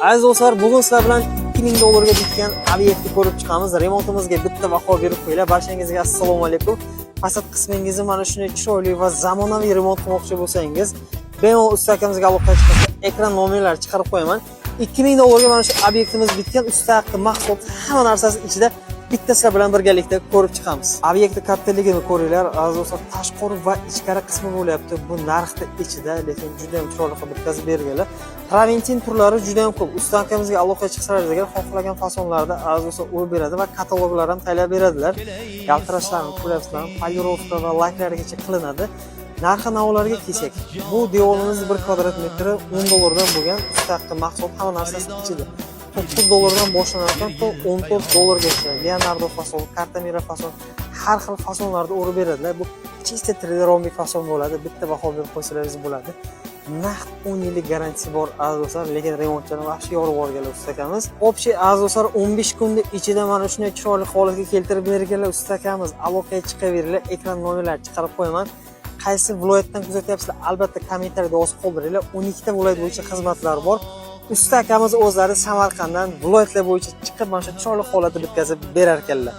Aziz do'stlar, bugun sizlar bilan 2000 dollarga bitgan obyektni ko'rib chiqamiz. Remontimizga bitta baho berib qo'yinglar. Barchangizga assalomu alaykum. Pastki qismingizni mana shunday chiroyli va zamonaviy remont qilmoqchi bo'lsangiz, bemalol usta akamizga aloqa qilib ekran nomerlarini chiqarib qo'yaman. 2000 dollarga mana shu obyektimiz bitgan, usta haqqi mahsulot hamma narsasi ichida bitta sizlar bilan birgalikda ko'rib chiqamiz. Obyektni kattaligini ko'ringlar. Aziz do'stlar, tashqari va ichkari qismi bo'lyapti. Bu narxda ichida, lekin juda ham chiroyli qilib bitkazib berganlar. Traventin turlari juda ham ko'p. Usta akamizga aloqa chiqsalar degan xohlagan fasonlarda aziz do'stlar urib beradi va kataloglar ham tayyorlab beradilar. Yaltirashlarni, ko'ryapsizlarmi? Polirovka va laklarigacha qilinadi. Narx-navolarga kelsak, bu devorimiz 1 kvadrat metri 10 dollardan bo'lgan, usta haqqi mahsulot hamma narsasi ichida. 9 dollardan boshlanarkan, 14 dollargacha Leonardo fason, Cartamira fason, har xil fasonlarda urib beradilar. Bu chista 3D rombik fason bo'ladi. Bitta baho berib qo'ysalaringiz bo'ladi. Naqd 10 yillik garantiyasi bor aziz do'stlar, lekin remontchini vahshiy yorib yuborganlar usta akamiz. Общий aziz do'stlar 15 kunda ichida mana shunday chiroyli holatga keltirib berganlar usta akamiz. Aloqaga chiqaveringlar, ekran nomerlarini chiqarib qo'yaman. Qaysi viloyatdan kuzatyapsizlar? Albatta kommentariyada yozib qoldiringlar. 12 ta viloyat bo'yicha xizmatlar bor. Usta akamiz o'zlari Samarqanddan viloyatlar bo'yicha chiqib mana shu chiroyli holatda bitkazib berar ekanlar.